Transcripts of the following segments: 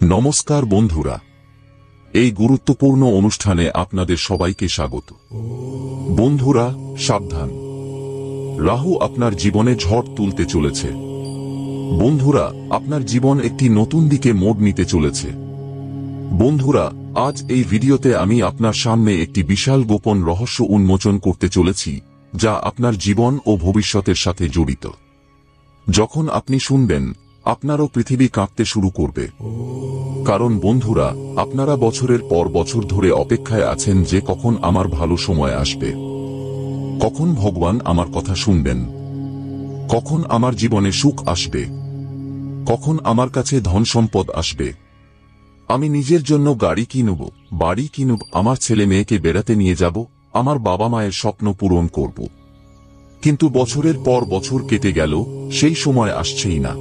নমস্কার বন্ধুরা, এই গুরুত্বপূর্ণ অনুষ্ঠানে আপনাদের সবাইকে স্বাগত। বন্ধুরা সাবধান, রাহু আপনার জীবনে ঝড় তুলতে চলেছে। বন্ধুরা, আপনার জীবন একটি নতুন দিকে মোড় নিতে চলেছে। বন্ধুরা, আজ এই ভিডিওতে আমি আপনার সামনে একটি বিশাল গোপন রহস্য উন্মোচন করতে চলেছি, যা আপনার জীবন ও ভবিষ্যতের সাথে জড়িত। যখন আপনি শুনবেন, আপনারও পৃথিবী কাঁপতে শুরু করবে। কারণ বন্ধুরা, আপনারা বছরের পর বছর ধরে অপেক্ষায় আছেন যে কখন আমার ভালো সময় আসবে, কখন ভগবান আমার কথা শুনবেন, কখন আমার জীবনে সুখ আসবে, কখন আমার কাছে ধন সম্পদ আসবে, আমি নিজের জন্য গাড়ি কিনব, বাড়ি কিনব, আমার ছেলে মেয়েকে বেড়াতে নিয়ে যাব, আমার বাবা মায়ের স্বপ্ন পূরণ করব। কিন্তু বছরের পর বছর কেটে গেল, সেই সময় আসছেই না।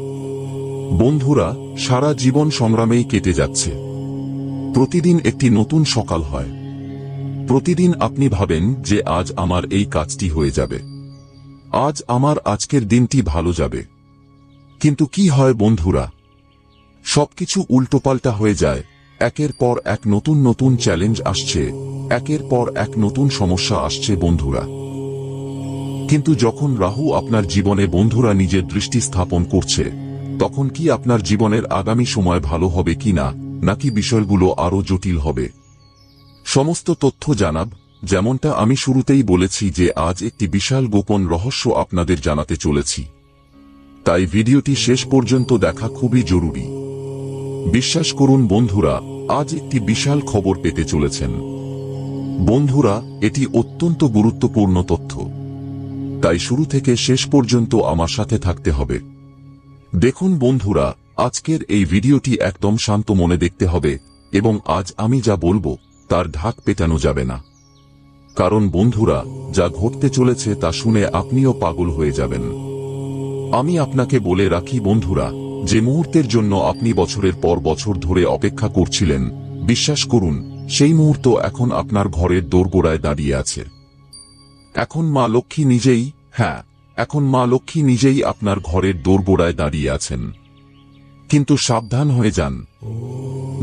বন্ধুরা, সারা জীবন সংগ্রামেই কেটে যাচ্ছে। প্রতিদিন একটি নতুন সকাল হয়। প্রতিদিন আপনি ভাবেন যে আজ আমার এই কাজটি হয়ে যাবে, আজ আমার আজকের দিনটি ভালো যাবে। কিন্তু কি হয় বন্ধুরা, সবকিছু উল্টোপাল্টা হয়ে যায়। একের পর এক নতুন নতুন চ্যালেঞ্জ আসছে, একের পর এক নতুন সমস্যা আসছে বন্ধুরা। কিন্তু যখন রাহু আপনার জীবনে বন্ধুরা নিজের দৃষ্টি স্থাপন করছে, তখন কি আপনার জীবনের আগামী সময় ভালো হবে কিনা, নাকি বিষয়গুলো আরো জটিল হবে? সমস্ত তথ্য জানাব। যেমনটা আমি শুরুতেই বলেছি যে আজ একটি বিশাল গোপন রহস্য আপনাদের জানাতে চলেছি। তাই ভিডিওটি শেষ পর্যন্ত দেখা খুবই জরুরি। বিশ্বাস করুন বন্ধুরা, আজ একটি বিশাল খবর পেতে চলেছেন। বন্ধুরা, এটি অত্যন্ত গুরুত্বপূর্ণ তথ্য, তাই শুরু থেকে শেষ পর্যন্ত আমার সাথে থাকতে হবে। দেখুন বন্ধুরা, আজকের এই ভিডিওটি একদম শান্ত মনে দেখতে হবে, এবং আজ আমি যা বলবো তার ঢাক পেটানো যাবে না। কারণ বন্ধুরা, যা ঘটতে চলেছে তা শুনে আপনিও পাগল হয়ে যাবেন। আমি আপনাকে বলে রাখি বন্ধুরা, যে মুহূর্তের জন্য আপনি বছরের পর বছর ধরে অপেক্ষা করছিলেন, বিশ্বাস করুন, সেই মুহূর্ত এখন আপনার ঘরের দোরগোড়ায় দাঁড়িয়ে আছে। এখন মা লক্ষ্মী নিজেই, এখন মা লক্ষ্মী নিজেই আপনার ঘরের দোরগোড়ায় দাঁড়িয়ে আছেন। কিন্তু সাবধান হয়ে যান।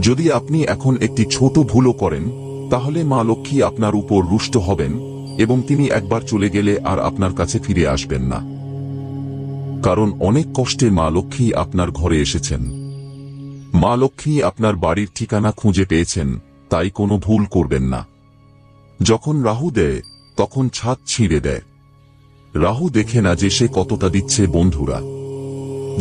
যদি আপনি এখন একটি ছোট ভুলও করেন, তাহলে মা লক্ষ্মী আপনার উপর রুষ্ট হবেন, এবং তিনি একবার চলে গেলে আর আপনার কাছে ফিরে আসবেন না। কারণ অনেক কষ্টে মা লক্ষ্মী আপনার ঘরে এসেছেন। মা লক্ষ্মী আপনার বাড়ির ঠিকানা খুঁজে পেয়েছেন, তাই কোনো ভুল করবেন না। যখন রাহু দেয়, তখন ছাদ ছিঁড়ে দেয়। রাহু দেখে না যে সে কতটা দিচ্ছে বন্ধুরা।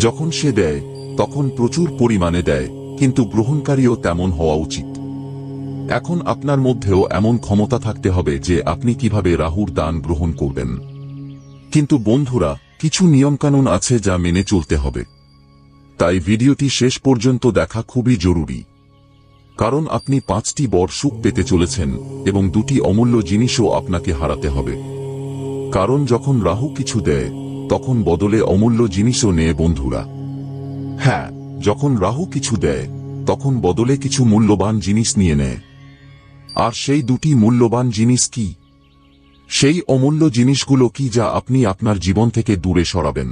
যখন সে দেয়, তখন প্রচুর পরিমাণে দেয়, কিন্তু গ্রহণকারীও তেমন হওয়া উচিত। এখন আপনার মধ্যেও এমন ক্ষমতা থাকতে হবে যে আপনি কিভাবে রাহুর দান গ্রহণ করবেন। কিন্তু বন্ধুরা, কিছু নিয়মকানুন আছে যা মেনে চলতে হবে। তাই ভিডিওটি শেষ পর্যন্ত দেখা খুবই জরুরি। কারণ আপনি 5টি বড় সুখ পেতে চলেছেন, এবং 2টি অমূল্য জিনিসও আপনাকে হারাতে হবে। কারণ যখন রাহু কিছু দেয়, তখন বদলে অমূল্য জিনিসও নেয় বন্ধুরা। যখন রাহু কিছু দেয়, তখন বদলে কিছু মূল্যবান জিনিস নিয়ে নেয়। আর সেই 2টি মূল্যবান জিনিস কি? সেই অমূল্য জিনিসগুলো কি যা আপনি আপনার জীবন থেকে দূরে সরাবেন?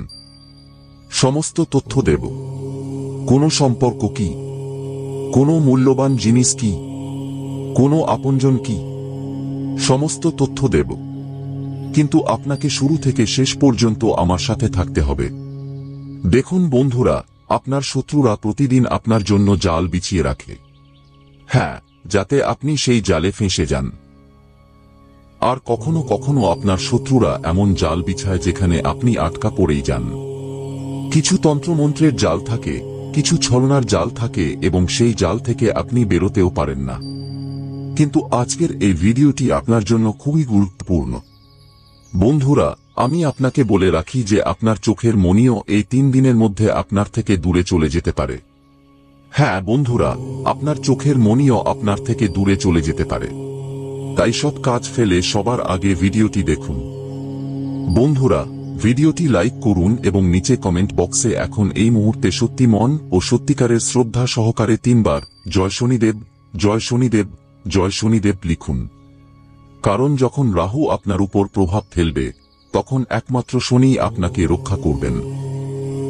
সমস্ত তথ্য দেব। কোনো সম্পর্ক কি? কোনো মূল্যবান জিনিস কি? কোনো আপনজন কি? সমস্ত তথ্য দেব। কিন্তু আপনাকে শুরু থেকে শেষ পর্যন্ত আমার সাথে থাকতে হবে। দেখুন বন্ধুরা, আপনার শত্রুরা প্রতিদিন আপনার জন্য জাল বিছিয়ে রাখে, যাতে আপনি সেই জালে ফেঁসে যান। আর কখনো কখনো আপনার শত্রুরা এমন জাল বিছায় যেখানে আপনি আটকা পড়েই যান। কিছু তন্ত্রমন্ত্রের জাল থাকে, কিছু ছলনার জাল থাকে, এবং সেই জাল থেকে আপনি বেরোতেও পারেন না। কিন্তু আজকের এই ভিডিওটি আপনার জন্য খুবই গুরুত্বপূর্ণ। বন্ধুরা, আমি আপনাকে বলে রাখি যে আপনার চোখের মণিও এই 3 দিনের মধ্যে আপনার থেকে দূরে চলে যেতে পারে। বন্ধুরা, আপনার চোখের মণিও আপনার থেকে দূরে চলে যেতে পারে। তাই সব কাজ ফেলে সবার আগে ভিডিওটি দেখুন। বন্ধুরা, ভিডিওটি লাইক করুন এবং নিচে কমেন্ট বক্সে এখন এই মুহূর্তে সত্যি মন ও সত্যিকারের শ্রদ্ধা সহকারে 3 বার জয় শনিদেব, জয় শনিদেব, জয় শনিদেব লিখুন। কারণ যখন রাহু আপনার উপর প্রভাব ফেলবে, তখন একমাত্র শনি আপনাকে রক্ষা করবেন।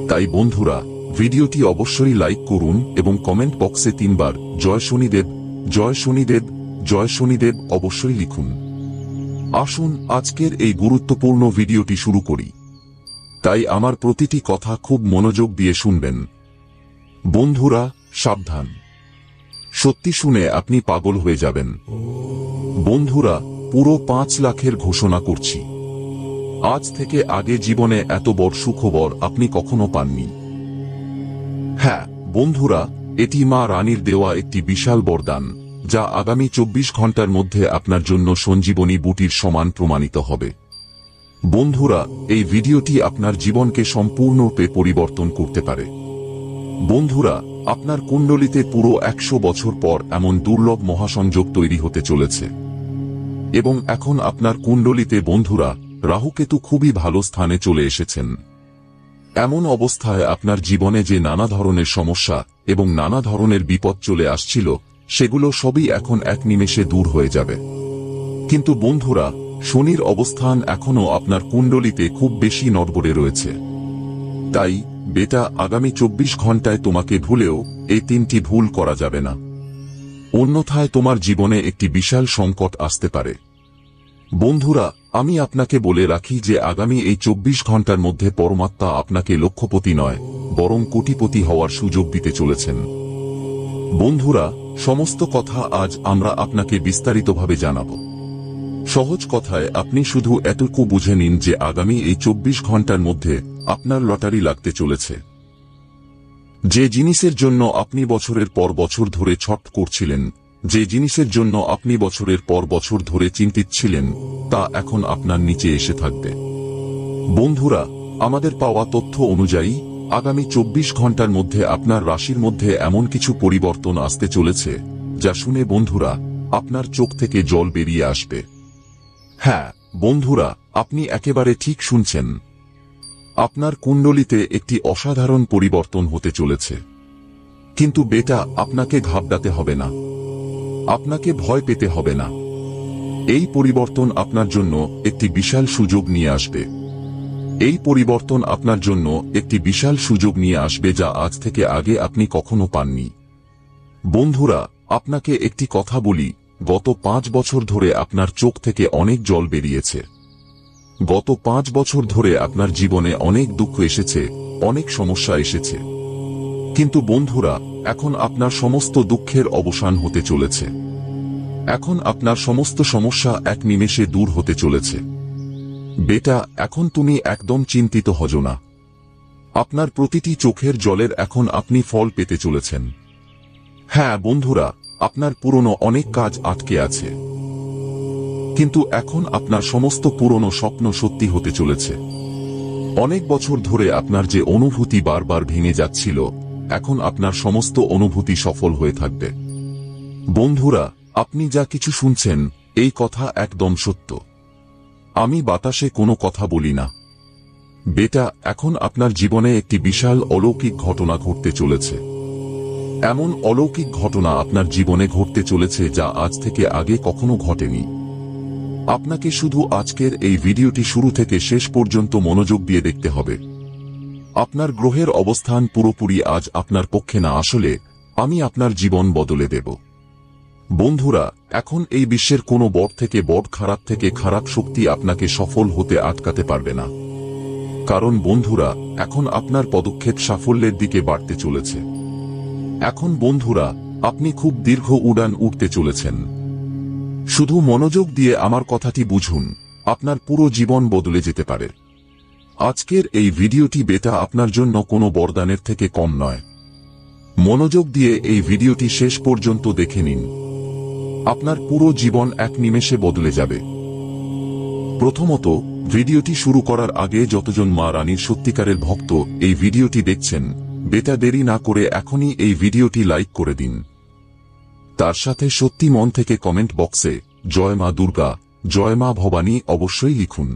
তাই বন্ধুরা, ভিডিওটি অবশ্যই লাইক করুন এবং কমেন্ট বক্সে 3 বার জয় শনিদেব, জয় শনিদেব, জয় শনিদেব অবশ্যই লিখুন। আসুন আজকের এই গুরুত্বপূর্ণ ভিডিওটি শুরু করি। তাই আমার প্রতিটি কথা খুব মনোযোগ দিয়ে শুনবেন। বন্ধুরা সাবধান, সত্যি শুনে আপনি পাগল হয়ে যাবেন। বন্ধুরা, পুরো 5 লাখের ঘোষণা করছি। আজ থেকে আগে জীবনে এত বড় সুখবর আপনি কখনো পাননি। হ্যাঁ বন্ধুরা, এটি মা রানীর দেওয়া একটি বিশাল বরদান, যা আগামী 24 ঘন্টার মধ্যে আপনার জন্য সঞ্জীবনী বুটির সমান প্রমাণিত হবে। বন্ধুরা, এই ভিডিওটি আপনার জীবনকে সম্পূর্ণরূপে পরিবর্তন করতে পারে। বন্ধুরা, আপনার কুণ্ডলিতে পুরো 100 বছর পর এমন দুর্লভ মহাসংযোগ তৈরি হতে চলেছে। এবং এখন আপনার কুণ্ডলিতে বন্ধুরা রাহুকেতু খুবই ভালো স্থানে চলে এসেছেন। এমন অবস্থায় আপনার জীবনে যে নানা ধরনের সমস্যা এবং নানা ধরনের বিপদ চলে আসছিল, সেগুলো সবই এখন এক নিমেষে দূর হয়ে যাবে। কিন্তু বন্ধুরা, শনির অবস্থান এখনও আপনার কুণ্ডলিতে খুব বেশি নড়বড়ে রয়েছে। তাই বেটা, আগামী 24 ঘন্টায় তোমাকে ভুলেও এই 3টি ভুল করা যাবে না, অন্যথায় তোমার জীবনে একটি বিশাল সংকট আসতে পারে। বন্ধুরা, আমি আপনাকে বলে রাখি যে আগামী এই 24 ঘন্টার মধ্যে পরমাত্মা আপনাকে লক্ষপতি নয়, বরং কোটিপতি হওয়ার সুযোগ দিতে চলেছেন। বন্ধুরা, সমস্ত কথা আজ আমরা আপনাকে বিস্তারিতভাবে জানাব। সহজ কথায় আপনি শুধু এতটুকু বুঝে নিন যে আগামী এই 24 ঘন্টার মধ্যে আপনার লটারি লাগতে চলেছে। যে জিনিসের জন্য আপনি বছরের পর বছর ধরে ছট করছিলেন, যে জিনিসের জন্য আপনি বছরের পর বছর ধরে চিন্তিত ছিলেন, তা এখন আপনার নিচে এসে থাকবে। বন্ধুরা, আমাদের পাওয়া তথ্য অনুযায়ী আগামী 24 ঘন্টার মধ্যে আপনার রাশির মধ্যে এমন কিছু পরিবর্তন আসতে চলেছে, যা শুনে বন্ধুরা আপনার চোখ থেকে জল বেরিয়ে আসবে। হ্যাঁ বন্ধুরা, আপনি একেবারে ঠিক শুনছেন। আপনার কুণ্ডলিতে একটি অসাধারণ পরিবর্তন হতে চলেছে। কিন্তু বেটা, আপনাকে ঘাবড়াতে হবে না, আপনাকে ভয় পেতে হবে না। এই পরিবর্তন আপনার জন্য একটি বিশাল সুযোগ নিয়ে আসবে। এই পরিবর্তন আপনার জন্য একটি বিশাল সুযোগ নিয়ে আসবে, যা আজ থেকে আগে আপনি কখনো পাননি। বন্ধুরা, আপনাকে একটি কথা বলি, গত 5 বছর ধরে আপনার চোখ থেকে অনেক জল বেরিয়েছে। গত 5 বছর ধরে আপনার জীবনে অনেক দুঃখ এসেছে, অনেক সমস্যা এসেছে। কিন্তু বন্ধুরা, এখন আপনার সমস্ত দুঃখের অবসান হতে চলেছে। এখন আপনার সমস্ত সমস্যা এক নিমেষে দূর হতে চলেছে। বেটা, এখন তুমি একদম চিন্তিত হজো না। আপনার প্রতিটি চোখের জলের এখন আপনি ফল পেতে চলেছেন। হ্যাঁ বন্ধুরা, আপনার পুরনো অনেক কাজ আটকে আছে, কিন্তু এখন আপনার সমস্ত পুরনো স্বপ্ন সত্যি হতে চলেছে। অনেক বছর ধরে আপনার যে অনুভূতি বারবার ভেঙে যাচ্ছিল, এখন আপনার সমস্ত অনুভূতি সফল হয়ে থাকবে। বন্ধুরা, আপনি যা কিছু শুনছেন, এই কথা একদম সত্য। আমি বাতাসে কোনো কথা বলি না। বেটা, এখন আপনার জীবনে একটি বিশাল অলৌকিক ঘটনা ঘটতে চলেছে। এমন অলৌকিক ঘটনা আপনার জীবনে ঘটতে চলেছে, যা আজ থেকে আগে কখনো ঘটেনি। আপনাকে শুধু আজকের এই ভিডিওটি শুরু থেকে শেষ পর্যন্ত মনোযোগ দিয়ে দেখতে হবে। আপনার গ্রহের অবস্থান পুরোপুরি আজ আপনার পক্ষে না আসলে আমি আপনার জীবন বদলে দেব। বন্ধুরা, এখন এই বিশ্বের কোনো বড় থেকে বড়, খারাপ থেকে খারাপ শক্তি আপনাকে সফল হতে আটকাতে পারবে না। কারণ বন্ধুরা, এখন আপনার পদক্ষেপ সাফল্যের দিকে বাড়তে চলেছে। এখন বন্ধুরা, আপনি খুব দীর্ঘ উড়ান উঠতে চলেছেন। শুধু মনোযোগ দিয়ে আমার কথাটি বুঝুন, আপনার পুরো জীবন বদলে যেতে পারে। আজকের এই ভিডিওটি বেটা আপনার জন্য কোনো বরদানের থেকে কম নয়। মনোযোগ দিয়ে এই ভিডিওটি শেষ পর্যন্ত দেখে নিন। আপনার পুরো জীবন এক নিমেষে বদলে যাবে। প্রথমত, ভিডিওটি শুরু করার আগে যতজন মা রানীর সত্যিকারের ভক্ত এই ভিডিওটি দেখছেন, বেটা দেরি না করে এখনই এই ভিডিওটি লাইক করে দিন। তার সাথে সত্যি মন থেকে কমেন্ট বক্সে জয় মা দুর্গা, জয় মা ভবানী অবশ্যই লিখুন।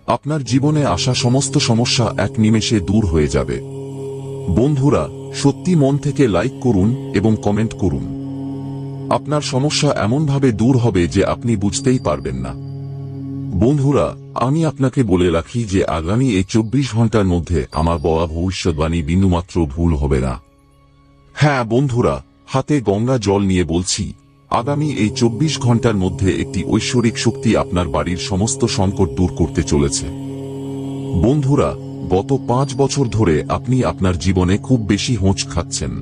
আপনার জীবনে আসা সমস্ত সমস্যা এক নিমেষে দূর হয়ে যাবে। বন্ধুরা, সত্যি মন থেকে লাইক করুন এবং কমেন্ট করুন। আপনার সমস্যা এমনভাবে দূর হবে যে আপনি বুঝতেই পারবেন না। বন্ধুরা, আমি আপনাকে বলে রাখি যে আগামী এই 24 ঘন্টার মধ্যে আমার বলা ভবিষ্যৎবাণী বিন্দুমাত্র ভুল হবে না। হ্যাঁ বন্ধুরা, হাতে গঙ্গা জল নিয়ে বলছি, আগামী এই 24 ঘন্টার মধ্যে একটি ঐশ্বরিক শক্তি আপনার বাড়ির সমস্ত সংকট দূর করতে চলেছে। বন্ধুরা, গত 5 বছর ধরে আপনি আপনার জীবনে খুব বেশি হোঁচ খাচ্ছেন।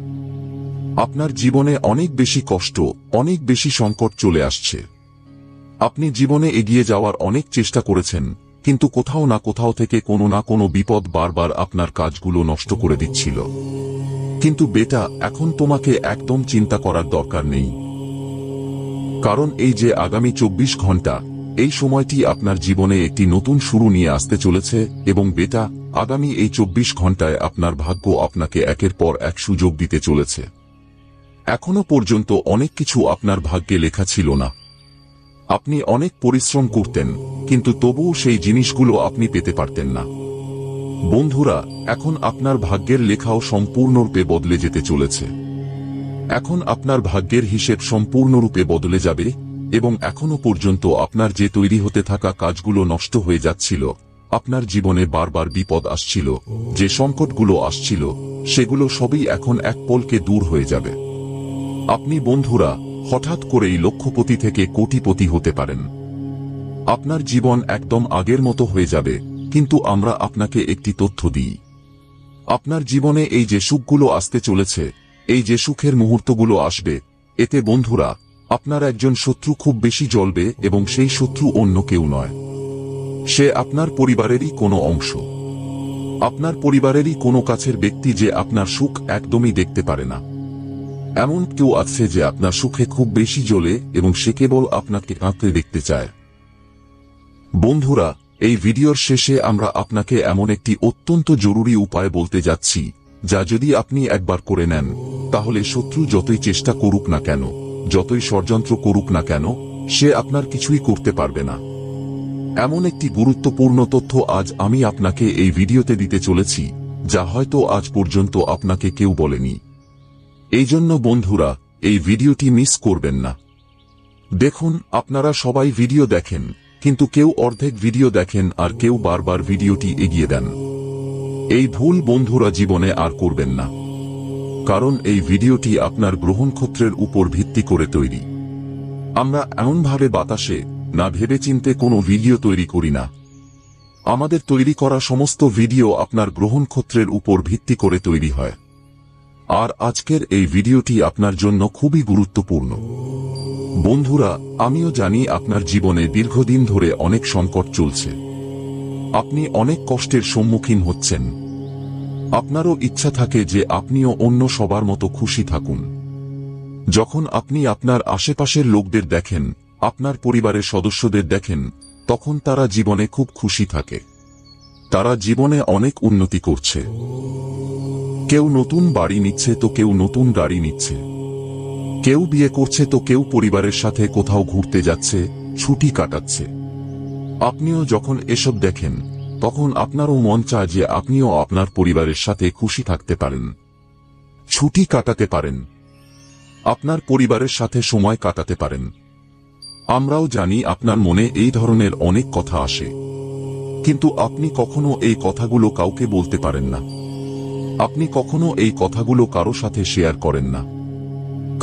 আপনার জীবনে অনেক বেশি কষ্ট, অনেক বেশি সংকট চলে আসছে। আপনি জীবনে এগিয়ে যাওয়ার অনেক চেষ্টা করেছেন, কিন্তু কোথাও না কোথাও থেকে কোনো না কোনো বিপদ বারবার আপনার কাজগুলো নষ্ট করে দিচ্ছিল। কিন্তু বেটা, এখন তোমাকে একদম চিন্তা করার দরকার নেই, কারণ এই যে আগামী 24 ঘন্টা, এই সময়টি আপনার জীবনে একটি নতুন শুরু নিয়ে আসতে চলেছে। এবং বেটা, আগামী এই 24 ঘন্টায় আপনার ভাগ্য আপনাকে একের পর এক সুযোগ দিতে চলেছে। এখনো পর্যন্ত অনেক কিছু আপনার ভাগ্যে লেখা ছিল না। আপনি অনেক পরিশ্রম করতেন, কিন্তু তবুও সেই জিনিসগুলো আপনি পেতে পারতেন না। বন্ধুরা, এখন আপনার ভাগ্যের লেখাও সম্পূর্ণরূপে বদলে যেতে চলেছে। এখন আপনার ভাগ্যের হিসেব সম্পূর্ণরূপে বদলে যাবে, এবং এখনো পর্যন্ত আপনার যে তৈরি হতে থাকা কাজগুলো নষ্ট হয়ে যাচ্ছিল, আপনার জীবনে বারবার বিপদ আসছিল, যে সংকটগুলো আসছিল, সেগুলো সবই এখন এক পলকে দূর হয়ে যাবে। আপনি বন্ধুরা হঠাৎ করেই লক্ষপতি থেকে কোটিপতি হতে পারেন। আপনার জীবন একদম আগের মতো হয়ে যাবে। কিন্তু আমরা আপনাকে একটি তথ্য দিই, আপনার জীবনে এই যে সুখগুলো আসতে চলেছে, এই যে সুখের মুহূর্তগুলো আসবে, এতে বন্ধুরা আপনার একজন শত্রু খুব বেশি জ্বলবে, এবং সেই শত্রু অন্য কেউ নয়, সে আপনার পরিবারেরই কোনো অংশ, আপনার পরিবারেরই কোনো কাছের ব্যক্তি, যে আপনার সুখ একদমই দেখতে পারে না। এমন কেউ আছে যে আপনার সুখে খুব বেশি জ্বলে, এবং সে কেবল আপনাকে কাঁদতে দেখতে চায়। বন্ধুরা, এই ভিডিওর শেষে আমরা আপনাকে এমন একটি অত্যন্ত জরুরি উপায় বলতে যাচ্ছি, যা যদি আপনি একবার করে নেন, তাহলে শত্রু যতই চেষ্টা করুক না কেন, যতই ষড়যন্ত্র করুক না কেন, সে আপনার কিছুই করতে পারবে না। এমন একটি গুরুত্বপূর্ণ তথ্য আজ আমি আপনাকে এই ভিডিওতে দিতে চলেছি, যা হয়তো আজ পর্যন্ত আপনাকে কেউ বলেনি। এই জন্য বন্ধুরা, এই ভিডিওটি মিস করবেন না। দেখুন, আপনারা সবাই ভিডিও দেখেন, কিন্তু কেউ অর্ধেক ভিডিও দেখেন আর কেউ বারবার ভিডিওটি এগিয়ে দেন। এই ভুল বন্ধুরা জীবনে আর করবেন না, কারণ এই ভিডিওটি আপনার গ্রহণক্ষেত্রের উপর ভিত্তি করে তৈরি। আমরা এমনভাবে বাতাসে না ভেবেচিন্তে কোনো ভিডিও তৈরি করি না। আমাদের তৈরি করা সমস্ত ভিডিও আপনার গ্রহণক্ষেত্রের উপর ভিত্তি করে তৈরি হয়। আর আজকের এই ভিডিওটি আপনার জন্য খুবই গুরুত্বপূর্ণ। বন্ধুরা, আমিও জানি আপনার জীবনে দীর্ঘদিন ধরে অনেক সংকট চলছে, আপনি অনেক কষ্টের সম্মুখীন হচ্ছেন। আপনারও ইচ্ছা থাকে যে আপনিও অন্য সবার মতো খুশি থাকুন। যখন আপনি আপনার আশেপাশের লোকদের দেখেন, আপনার পরিবারের সদস্যদের দেখেন, তখন তারা জীবনে খুব খুশি থাকে। তারা জীবনে অনেক উন্নতি করছে। কেউ নতুন বাড়ি নিচ্ছে, তো কেউ নতুন গাড়ি নিচ্ছে। কেউ বিয়ে করছে, তো কেউ পরিবারের সাথে কোথাও ঘুরতে যাচ্ছে, ছুটি কাটাচ্ছে। আপনিও যখন এসব দেখেন, তখন আপনারও মন চায় যে আপনিও আপনার পরিবারের সাথে খুশি থাকতে পারেন, ছুটি কাটাতে পারেন, আপনার পরিবারের সাথে সময় কাটাতে পারেন। আমরাও জানি আপনার মনে এই ধরনের অনেক কথা আসে, কিন্তু আপনি কখনো এই কথাগুলো কাউকে বলতে পারেন না। আপনি কখনো এই কথাগুলো কারো সাথে শেয়ার করেন না,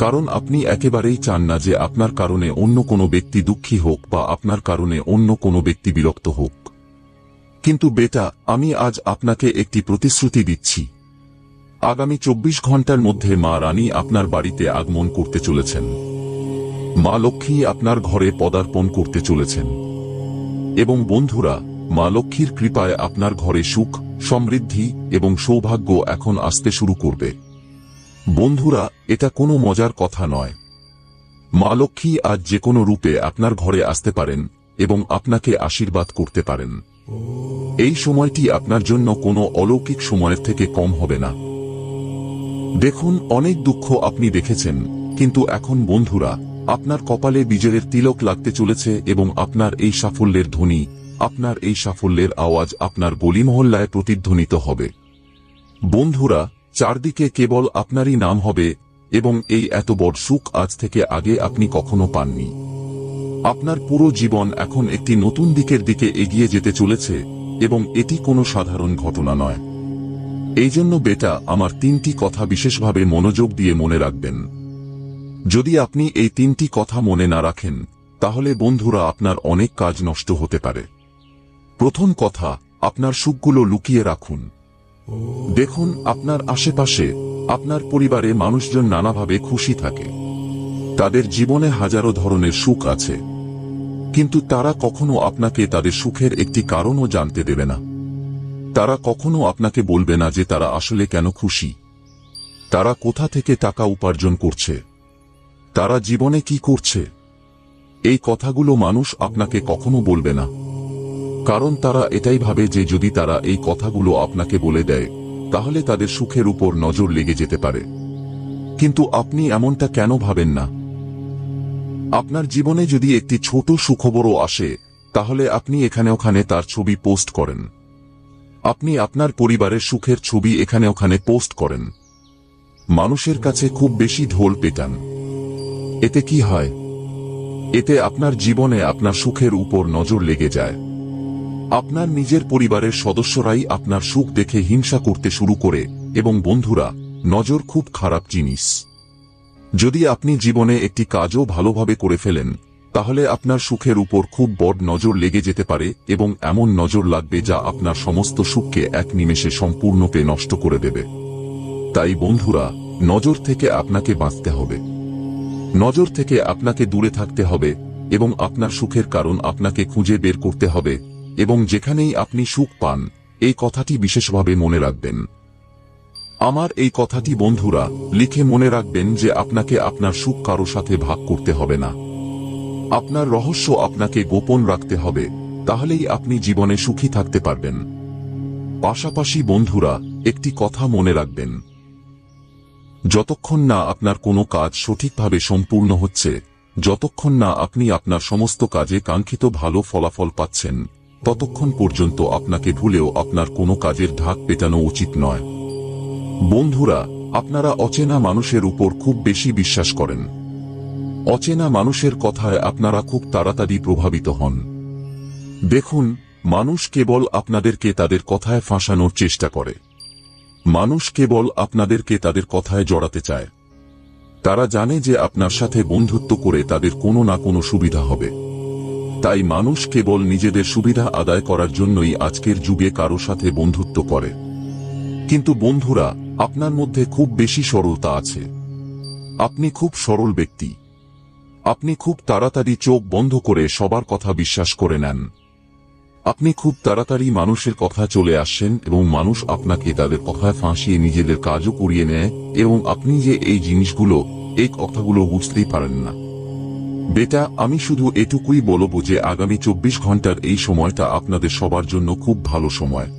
কারণ আপনি একেবারেই চান না যে আপনার কারণে অন্য কোনো ব্যক্তি দুঃখী হোক, বা আপনার কারণে অন্য কোনো ব্যক্তি বিরক্ত হোক। কিন্তু বেটা, আমি আজ আপনাকে একটি প্রতিশ্রুতি দিচ্ছি, আগামী 24 ঘন্টার মধ্যে মা রানী আপনার বাড়িতে আগমন করতে চলেছেন। মা লক্ষ্মী আপনার ঘরে পদার্পণ করতে চলেছেন। এবং বন্ধুরা, মা লক্ষ্মীর কৃপায় আপনার ঘরে সুখ, সমৃদ্ধি এবং সৌভাগ্য এখন আসতে শুরু করবে। বন্ধুরা, এটা কোনো মজার কথা নয়। মা লক্ষ্মী আজ যে কোনো রূপে আপনার ঘরে আসতে পারেন এবং আপনাকে আশীর্বাদ করতে পারেন। এই সময়টি আপনার জন্য কোনো অলৌকিক সময়ের থেকে কম হবে না। দেখুন, অনেক দুঃখ আপনি দেখেছেন, কিন্তু এখন বন্ধুরা আপনার কপালে বিজয়ের তিলক লাগতে চলেছে, এবং আপনার এই সাফল্যের ধ্বনি, আপনার এই সাফল্যের আওয়াজ আপনার গলি মহল্লায় প্রতিধ্বনিত হবে। বন্ধুরা, চারদিকে কেবল আপনারই নাম হবে, এবং এই এত বড় সুখ আজ থেকে আগে আপনি কখনো পাননি। আপনার পুরো জীবন এখন একটি নতুন দিকে এগিয়ে যেতে চলেছে এবং এটি কোনো সাধারণ ঘটনা নয়। এই জন্য বেটা, আমার 3টি কথা বিশেষভাবে মনোযোগ দিয়ে মনে রাখবেন। যদি আপনি এই 3টি কথা মনে না রাখেন, তাহলে বন্ধুরা আপনার অনেক কাজ নষ্ট হতে পারে। প্রথম কথা, আপনার সুখগুলো লুকিয়ে রাখুন। দেখুন, আপনার আশেপাশে, আপনার পরিবারে মানুষজন নানাভাবে খুশি থাকে। তাদের জীবনে হাজারো ধরনের সুখ আছে, কিন্তু তারা কখনো আপনাকে তাদের সুখের একটি কারণও জানতে দেবে না। তারা কখনো আপনাকে বলবে না যে তারা আসলে কেন খুশি, তারা কোথা থেকে টাকা উপার্জন করছে, তারা জীবনে কি করছে। এই কথাগুলো মানুষ আপনাকে কখনো বলবে না, কারণ তারা এটাই ভাবে যে যদি তারা এই কথাগুলো আপনাকে বলে দেয়, তাহলে তাদের সুখের উপর নজর লেগে যেতে পারে। কিন্তু আপনি এমনটা কেন ভাবেন না? আপনার জীবনে যদি একটি ছোট সুখবরও আসে, তাহলে আপনি এখানে ওখানে তার ছবি পোস্ট করেন। আপনি আপনার পরিবারের সুখের ছবি এখানে ওখানে পোস্ট করেন। মানুষের কাছে খুব বেশি ঢোল পেটান। এতে কি হয়? এতে আপনার জীবনে আপনার সুখের উপর নজর লেগে যায়। আপনার নিজের পরিবারের সদস্যরাই আপনার সুখ দেখে হিংসা করতে শুরু করে। এবং বন্ধুরা, নজর খুব খারাপ জিনিস। যদি আপনি জীবনে একটি কাজও ভালোভাবে করে ফেলেন, তাহলে আপনার সুখের উপর খুব বড় নজর লেগে যেতে পারে এবং এমন নজর লাগবে যা আপনার সমস্ত সুখকে এক নিমেষে সম্পূর্ণরূপে নষ্ট করে দেবে। তাই বন্ধুরা, নজর থেকে আপনাকে বাঁচতে হবে। নজর থেকে আপনাকে দূরে থাকতে হবে এবং আপনার সুখের কারণ আপনাকে খুঁজে বের করতে হবে। এবং যেখানেই আপনি সুখ পান, এই কথাটি বিশেষভাবে মনে রাখবেন। আমার এই কথাটি বন্ধুরা, লিখে মনে রাখবেন যে আপনাকে আপনার সুখ কারো সাথে ভাগ করতে হবে না। আপনার রহস্য আপনাকে গোপন রাখতে হবে, তাহলেই আপনি জীবনে সুখী থাকতে পারবেন। পাশাপাশি বন্ধুরা, একটি কথা মনে রাখবেন, যতক্ষণ না আপনার কোনো কাজ সঠিকভাবে সম্পূর্ণ হচ্ছে, যতক্ষণ না আপনি আপনার সমস্ত কাজে কাঙ্ক্ষিত ভালো ফলাফল পাচ্ছেন, ততক্ষণ পর্যন্ত আপনাকে ভুলেও আপনার কোনো কাজের ঢাক পেটানো উচিত নয়। বন্ধুরা, আপনারা অচেনা মানুষের উপর খুব বেশি বিশ্বাস করেন। অচেনা মানুষের কথায় আপনারা খুব তাড়াতাড়ি প্রভাবিত হন। দেখুন, মানুষ কেবল আপনাদেরকে তাদের কথায় ফাঁসানোর চেষ্টা করে। মানুষ কেবল আপনাদেরকে তাদের কথায় জড়াতে চায়। তারা জানে যে আপনার সাথে বন্ধুত্ব করে তাদের কোনো না কোনো সুবিধা হবে। তাই মানুষ কেবল নিজেদের সুবিধা আদায় করার জন্যই আজকের যুগে কারো সাথে বন্ধুত্ব করে। কিন্তু বন্ধুরা, আপনার মধ্যে খুব বেশি সরলতা আছে। আপনি খুব সরল ব্যক্তি। আপনি খুব তাড়াতাড়ি চোখ বন্ধ করে সবার কথা বিশ্বাস করে নেন। আপনি খুব তাড়াতাড়ি মানুষের কথা চলে আসেন এবং মানুষ আপনাকে তাদের কথায় ফাঁসিয়ে নিজেদের কাজও করিয়ে নেয় এবং আপনি যে এই জিনিসগুলো, এই কথাগুলো বুঝতেই পারেন না। বেটা, আমি শুধু এটুকুই বলবো যে আগামী 24 ঘন্টার এই সময়টা আপনাদের সবার জন্য খুব ভালো সময়,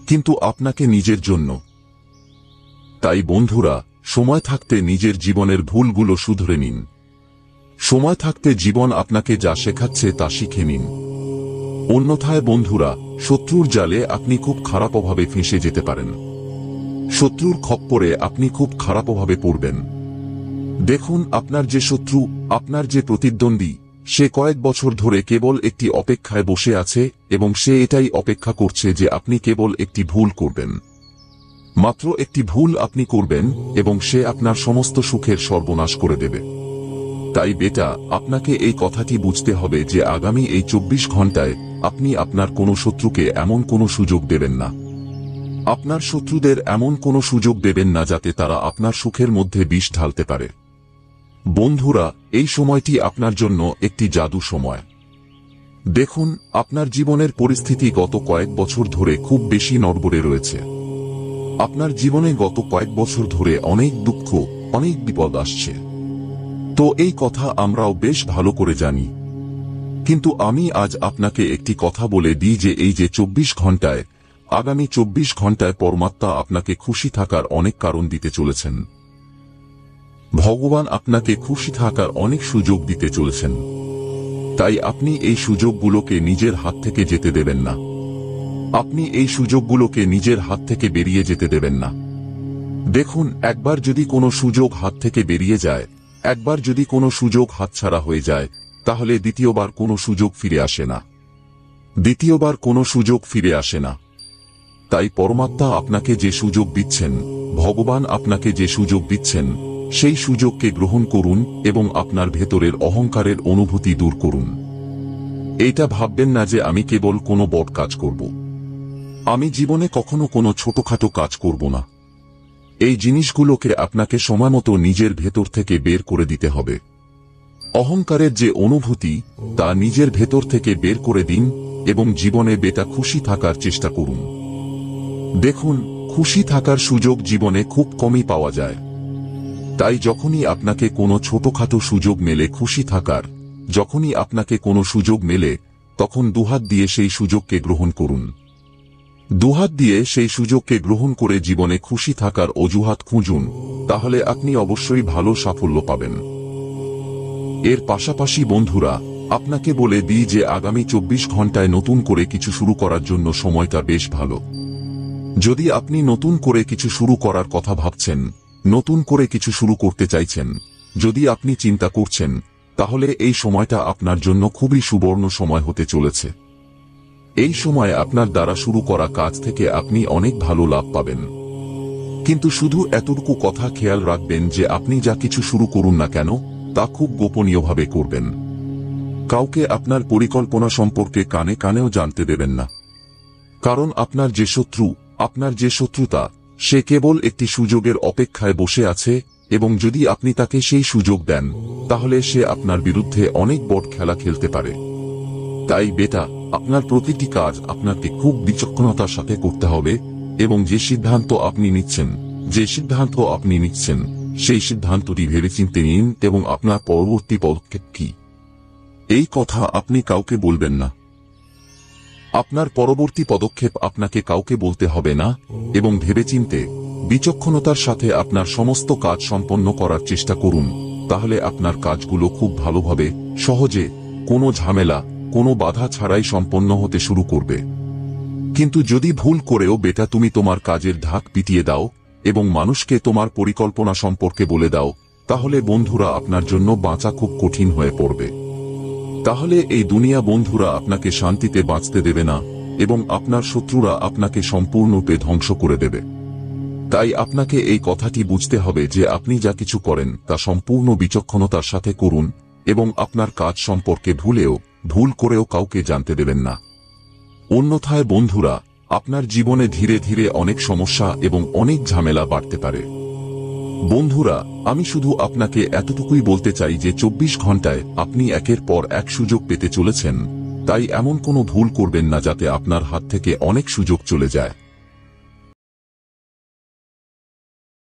কিন্তু আপনাকে নিজের জন্য। তাই বন্ধুরা, সময় থাকতে নিজের জীবনের ভুলগুলো শুধরে নিন। সময় থাকতে জীবন আপনাকে যা শেখাচ্ছে তা শিখে নিন। অন্যথায় বন্ধুরা, শত্রুর জালে আপনি খুব খারাপভাবে ফেঁসে যেতে পারেন। শত্রুর খপ্পরে আপনি খুব খারাপভাবে পড়বেন। দেখুন, আপনার যে শত্রু, আপনার যে প্রতিদ্বন্দ্বী, সে কয়েক বছর ধরে কেবল একটি অপেক্ষায় বসে আছে এবং সে এটাই অপেক্ষা করছে যে আপনি কেবল একটি ভুল করবেন। মাত্র একটি ভুল আপনি করবেন এবং সে আপনার সমস্ত সুখের সর্বনাশ করে দেবে। তাই বেটা, আপনাকে এই কথাটি বুঝতে হবে যে আগামী এই 24 ঘন্টায় আপনি আপনার কোনো শত্রুকে এমন কোনো সুযোগ দেবেন না। আপনার শত্রুদের এমন কোনো সুযোগ দেবেন না যাতে তারা আপনার সুখের মধ্যে বিষ ঢালতে পারে। বন্ধুরা, এই সময়টি আপনার জন্য একটি জাদু সময়। দেখুন, আপনার জীবনের পরিস্থিতি গত কয়েক বছর ধরে খুব বেশি নড়বড়ে রয়েছে। আপনার জীবনে গত কয়েক বছর ধরে অনেক দুঃখ, অনেক বিপদ আসছে। তো এই কথা আমরাও বেশ ভালো করে জানি। কিন্তু আমি আজ আপনাকে একটি কথা বলে দিই যে এই যে 24 ঘন্টায়, আগামী 24 ঘন্টায় পরমাত্মা আপনাকে খুশি থাকার অনেক কারণ দিতে চলেছেন। ভগবান আপনাকে খুশি থাকার অনেক সুযোগ দিতে চলেছেন। তাই আপনি এই সুযোগগুলোকে নিজের হাত থেকে যেতে দেবেন না। আপনি এই সুযোগগুলোকে নিজের হাত থেকে বেরিয়ে যেতে দেবেন না। দেখুন, একবার যদি কোনো সুযোগ হাত থেকে বেরিয়ে যায়, একবার যদি কোনো সুযোগ হাতছাড়া হয়ে যায়, তাহলে দ্বিতীয়বার কোনো সুযোগ ফিরে আসে না। দ্বিতীয়বার কোনো সুযোগ ফিরে আসে না। তাই পরমাত্মা আপনাকে যে সুযোগ দিচ্ছেন, ভগবান আপনাকে যে সুযোগ দিচ্ছেন, সেই সুযোগকে গ্রহণ করুন এবং আপনার ভেতরের অহংকারের অনুভূতি দূর করুন। এইটা ভাববেন না যে আমি কেবল কোনো বড় কাজ করব। আমি জীবনে কখনো কোনো ছোটখাটো কাজ করব না। এই জিনিসগুলোকে আপনাকে সময়মতো নিজের ভেতর থেকে বের করে দিতে হবে। অহংকারের যে অনুভূতি, তা নিজের ভেতর থেকে বের করে দিন এবং জীবনে বেটা খুশি থাকার চেষ্টা করুন। দেখুন, খুশি থাকার সুযোগ জীবনে খুব কমই পাওয়া যায়। তাই যখনই আপনাকে কোনো ছোটখাটো সুযোগ মেলে খুশি থাকার, যখনই আপনাকে কোনো সুযোগ মেলে, তখন দুহাত দিয়ে সেই সুযোগকে গ্রহণ করুন। দুহাত দিয়ে সেই সুযোগকে গ্রহণ করে জীবনে খুশি থাকার অজুহাত খুঁজুন, তাহলে আপনি অবশ্যই ভালো সাফল্য পাবেন। এর পাশাপাশি বন্ধুরা, আপনাকে বলে দিই যে আগামী 24 ঘন্টায় নতুন করে কিছু শুরু করার জন্য সময়টা বেশ ভালো। যদি আপনি নতুন করে কিছু শুরু করার কথা ভাবছেন, নতুন করে কিছু শুরু করতে চাইছেন, যদি আপনি চিন্তা করছেন, তাহলে এই সময়টা আপনার জন্য খুবই সুবর্ণ সময় হতে চলেছে। এই সময় আপনার দ্বারা শুরু করা কাজ থেকে আপনি অনেক ভালো লাভ পাবেন। কিন্তু শুধু এতটুকু কথা খেয়াল রাখবেন যে আপনি যা কিছু শুরু করুন না কেন, তা খুব গোপনীয়ভাবে করবেন। কাউকে আপনার পরিকল্পনা সম্পর্কে কানে কানেও জানতে দেবেন না। কারণ আপনার যে শত্রু, আপনার যে শত্রুতা, সে কেবল একটি সুযোগের অপেক্ষায় বসে আছে এবং যদি আপনি তাকে সেই সুযোগ দেন, তাহলে সে আপনার বিরুদ্ধে অনেক বড় খেলা খেলতে পারে। তাই বেটা, আপনার প্রতিটি কাজ আপনাকে খুব বিচক্ষণতার সাথে করতে হবে এবং যে সিদ্ধান্ত আপনি নিচ্ছেন, সেই সিদ্ধান্তটি ভেবেচিন্তে নিন এবং আপনার পরবর্তী পদক্ষেপ কি, এই কথা আপনি কাউকে বলবেন না। আপনার পরবর্তী পদক্ষেপ আপনাকে কাউকে বলতে হবে না এবং ভেবেচিন্তে বিচক্ষণতার সাথে আপনার সমস্ত কাজ সম্পন্ন করার চেষ্টা করুন। তাহলে আপনার কাজগুলো খুব ভালোভাবে, সহজে, কোনো ঝামেলা, কোনো বাধা ছাড়াই সম্পন্ন হতে শুরু করবে। কিন্তু যদি ভুল করেও বেটা তুমি তোমার কাজের ঢাক পিটিয়ে দাও এবং মানুষকে তোমার পরিকল্পনা সম্পর্কে বলে দাও, তাহলে বন্ধুরা আপনার জন্য বাঁচা খুব কঠিন হয়ে পড়বে। তাহলে এই দুনিয়া বন্ধুরা আপনাকে শান্তিতে বাঁচতে দেবে না এবং আপনার শত্রুরা আপনাকে সম্পূর্ণরূপে ধ্বংস করে দেবে। তাই আপনাকে এই কথাটি বুঝতে হবে যে আপনি যা কিছু করেন তা সম্পূর্ণ বিচক্ষণতার সাথে করুন এবং আপনার কাজ সম্পর্কে ভুল করেও কাউকে জানতে দেবেন না। অন্যথায় বন্ধুরা, আপনার জীবনে ধীরে ধীরে অনেক সমস্যা এবং অনেক ঝামেলা বাড়তে পারে। বন্ধুরা, আমি শুধু আপনাকে এতটুকুই বলতে চাই যে 24 ঘন্টায় আপনি একের পর এক সুযোগ পেতে চলেছেন। তাই এমন কোনো ভুল করবেন না যাতে আপনার হাত থেকে অনেক সুযোগ চলে যায়।